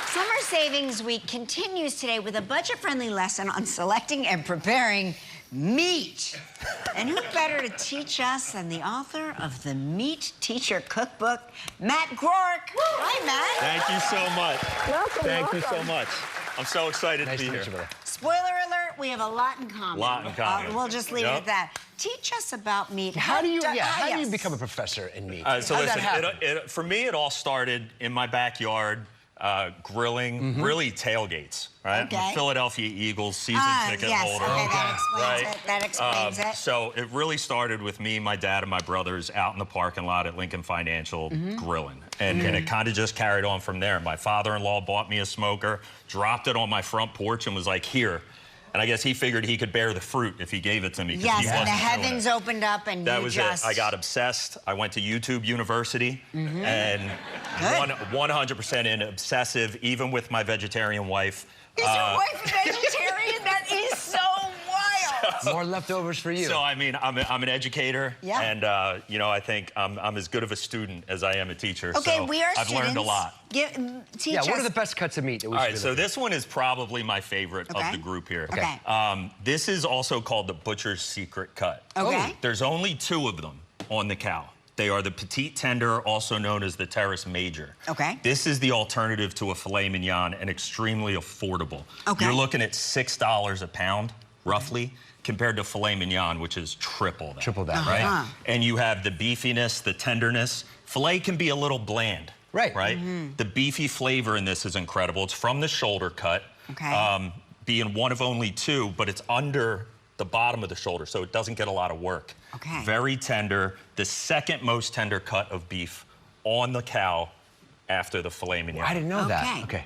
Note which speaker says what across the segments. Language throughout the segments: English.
Speaker 1: Summer Savings Week continues today with a budget-friendly lesson on selecting and preparing meat. And who better to teach us than the author of the Meat Teacher Cookbook, Matt Groark. Hi, Matt.
Speaker 2: Thank you so much.
Speaker 1: Welcome,
Speaker 2: Thank you so much. I'm so excited to be here.
Speaker 1: Spoiler alert, we have a lot in common. We'll just leave it at that. Teach us about meat.
Speaker 3: How do you become a professor in meat?
Speaker 2: So listen, for me, it all started in my backyard, grilling, really tailgates, right?
Speaker 1: Okay.
Speaker 2: I'm a Philadelphia Eagles season ticket holder.
Speaker 1: That explains it.
Speaker 2: So it really started with me, my dad, and my brothers out in the parking lot at Lincoln Financial grilling. And it kind of just carried on from there. My father-in-law bought me a smoker, dropped it on my front porch, and was like, here. And I guess he figured he could bear the fruit if he gave it to me.
Speaker 1: Yes, and the heavens opened up and
Speaker 2: that was it. I got obsessed. I went to YouTube University and 100% in obsessive, even with my vegetarian wife.
Speaker 1: Is your wife a vegetarian? That is so wild.
Speaker 3: More leftovers for you.
Speaker 2: So, I mean, I'm an educator, and, you know, I think I'm as good of a student as I am a teacher.
Speaker 1: Okay,
Speaker 2: so
Speaker 1: we are
Speaker 2: I've learned a lot.
Speaker 1: Teach us.
Speaker 3: What are the best cuts of meat that we should
Speaker 2: All right, so this one is probably my favorite of the group here.
Speaker 1: Okay.
Speaker 2: This is also called the butcher's secret cut.
Speaker 1: Okay.
Speaker 2: There's only 2 of them on the cow. They are the petite tender, also known as the terrace major.
Speaker 1: Okay.
Speaker 2: This is the alternative to a filet mignon and extremely affordable.
Speaker 1: Okay.
Speaker 2: You're looking at $6 a pound, roughly, compared to filet mignon, which is triple that.
Speaker 3: Triple that,
Speaker 2: right? And you have the beefiness, the tenderness. Filet can be a little bland. Right? The beefy flavor in this is incredible. It's from the shoulder cut, being one of only 2, but it's under the bottom of the shoulder, so it doesn't get a lot of work.
Speaker 1: Okay.
Speaker 2: Very tender, the second most tender cut of beef on the cow after the filet mignon.
Speaker 3: I didn't know that. Okay.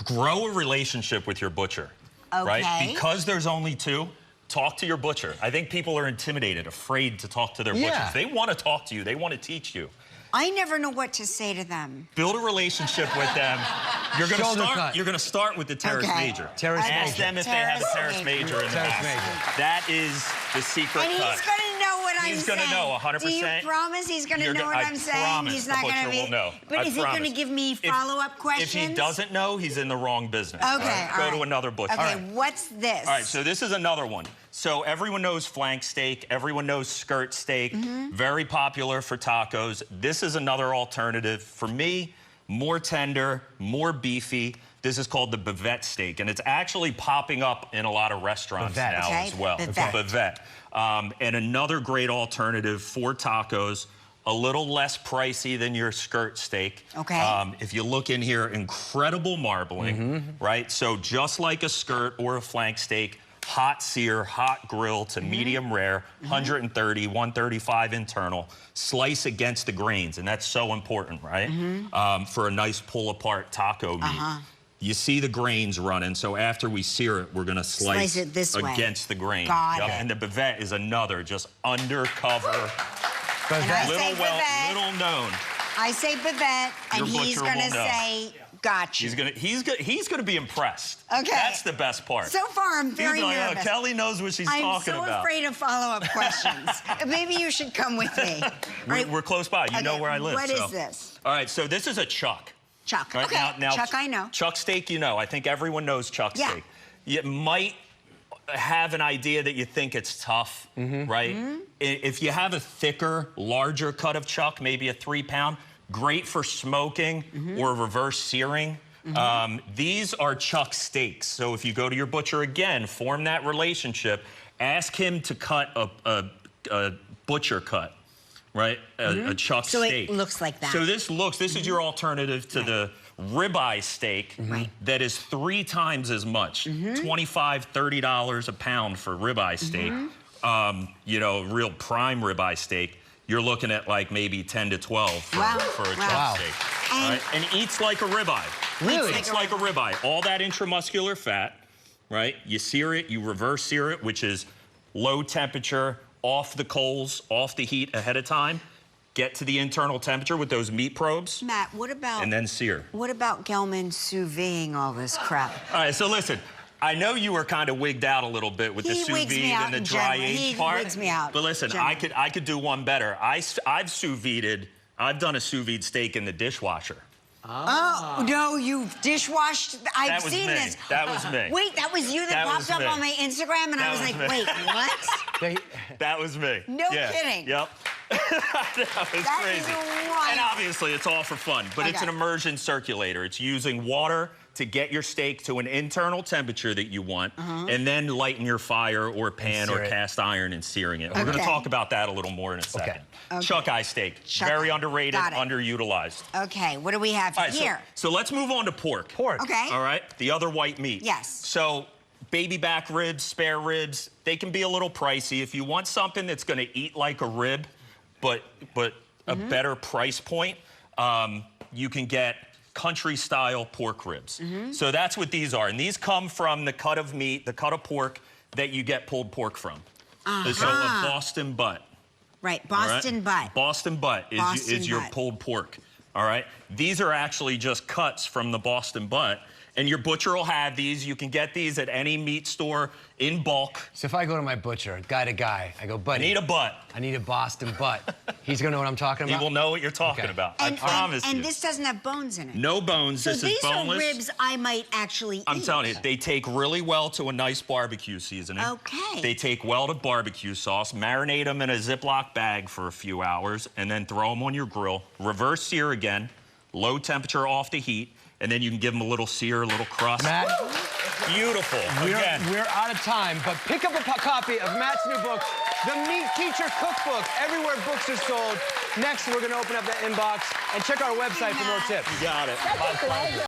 Speaker 2: Grow a relationship with your butcher, right? Because there's only 2, talk to your butcher. I think people are intimidated, afraid to talk to their butchers. They want to talk to you. They want to teach you.
Speaker 1: I never know what to say to them.
Speaker 2: Build a relationship with them. You're gonna start with the terrace major. Ask them if they have a terrace major in the back. That is the secret cut.
Speaker 1: And he's gonna know what I'm saying.
Speaker 2: He's gonna know 100%.
Speaker 1: Do you promise he's gonna know what I'm saying? He's not gonna be.
Speaker 2: Know.
Speaker 1: But is he gonna give me follow-up questions?
Speaker 2: If he doesn't know, he's in the wrong business.
Speaker 1: Okay.
Speaker 2: Go to another butcher.
Speaker 1: Okay. What's this?
Speaker 2: All right. So this is another one. So everyone knows flank steak. Everyone knows skirt steak. Very popular for tacos. This is another alternative. For me, more tender, more beefy. This is called the bavette steak, and it's actually popping up in a lot of restaurants now as well. Bavette. And another great alternative for tacos, a little less pricey than your skirt steak. If you look in here, incredible marbling, right? So just like a skirt or a flank steak, hot sear, hot grill to medium rare, 130, 135 internal, slice against the grains, and that's so important, right? For a nice pull-apart taco meat. You see the grains running, so after we sear it, we're gonna slice
Speaker 1: it this way
Speaker 2: against the grain.
Speaker 1: And
Speaker 2: the bavette is another, just undercover, little known.
Speaker 1: I say bavette, and he's gonna say, got you.
Speaker 2: He's gonna be impressed.
Speaker 1: Okay.
Speaker 2: That's the best part.
Speaker 1: So far, I'm very nervous.
Speaker 2: Oh, Kelly knows what she's talking about.
Speaker 1: I'm so afraid of follow-up questions. Maybe you should come with me.
Speaker 2: We're close by. You know where I live.
Speaker 1: What is this?
Speaker 2: All right, so this is a chuck.
Speaker 1: Chuck.
Speaker 2: Right?
Speaker 1: Okay.
Speaker 2: Now,
Speaker 1: chuck, I know.
Speaker 2: Chuck steak, you know. I think everyone knows chuck steak. You might have an idea that you think it's tough, right? If you have a thicker, larger cut of chuck, maybe a 3-pound, great for smoking or reverse searing. These are chuck steaks. So if you go to your butcher again, form that relationship, ask him to cut a butcher cut, right? A chuck steak.
Speaker 1: So it looks like that.
Speaker 2: So this is your alternative to the ribeye steak that is 3 times as much, $25, $30 a pound for ribeye steak. You know, real prime ribeye steak. You're looking at like maybe 10 to 12 for a chuck steak. Right? And eats like a ribeye.
Speaker 3: Really?
Speaker 2: Eats like a ribeye. All that intramuscular fat, right? You sear it, you reverse sear it, which is low temperature, off the coals, off the heat ahead of time. Get to the internal temperature with those meat probes.
Speaker 1: Matt, what about...
Speaker 2: And then sear.
Speaker 1: What about Gelman sous videing all this crap?
Speaker 2: All right, so listen. I know you were kind of wigged out a little bit with the sous vide and the dry age part.
Speaker 1: He wigs me out.
Speaker 2: But listen, I could do one better. I've sous vided. I've done a sous vide steak in the dishwasher.
Speaker 1: Oh, no, you dishwashed. I've seen this.
Speaker 2: That was me.
Speaker 1: Wait, that was you that popped up on my Instagram, and I was like, wait, what?
Speaker 2: That was me.
Speaker 1: No kidding.
Speaker 2: Yep. That was crazy.
Speaker 1: Is wild.
Speaker 2: And obviously, it's all for fun, but it's an immersion circulator. It's using water to get your steak to an internal temperature that you want, and then lighten your fire or pan or cast iron and searing it. We're going to talk about that a little more in a second. Chuck eye steak, very underrated, underutilized.
Speaker 1: Okay, what do we have here?
Speaker 2: So let's move on to pork.
Speaker 3: Pork.
Speaker 1: Okay.
Speaker 2: All right, the other white meat.
Speaker 1: Yes.
Speaker 2: So baby back ribs, spare ribs, they can be a little pricey. If you want something that's going to eat like a rib, but a better price point, you can get country-style pork ribs. So that's what these are. And these come from the cut of meat, the cut of pork that you get pulled pork from. So a Boston butt.
Speaker 1: Right, Boston butt.
Speaker 2: Boston butt is your pulled pork. All right? These are actually just cuts from the Boston butt. And your butcher will have these. You can get these at any meat store in bulk.
Speaker 3: So if I go to my butcher, guy to guy, I go, buddy.
Speaker 2: I need a butt.
Speaker 3: I need a Boston butt. He's going to know what I'm talking about?
Speaker 2: He will know what you're talking about. I promise you.
Speaker 1: And this doesn't have bones in it.
Speaker 2: No bones.
Speaker 1: So
Speaker 2: this is boneless.
Speaker 1: These are ribs I might actually eat.
Speaker 2: I'm telling you, they take really well to a nice barbecue seasoning.
Speaker 1: Okay.
Speaker 2: They take well to barbecue sauce. Marinate them in a Ziploc bag for a few hours, and then throw them on your grill. Reverse sear again. Low temperature off the heat. And then you can give them a little sear, a little crust.
Speaker 3: Matt,
Speaker 2: beautiful.
Speaker 3: We're out of time, but pick up a copy of Matt's new book, The Meat Teacher Cookbook, everywhere books are sold. Next, we're going to open up that inbox and check our website for more tips.
Speaker 2: You got it.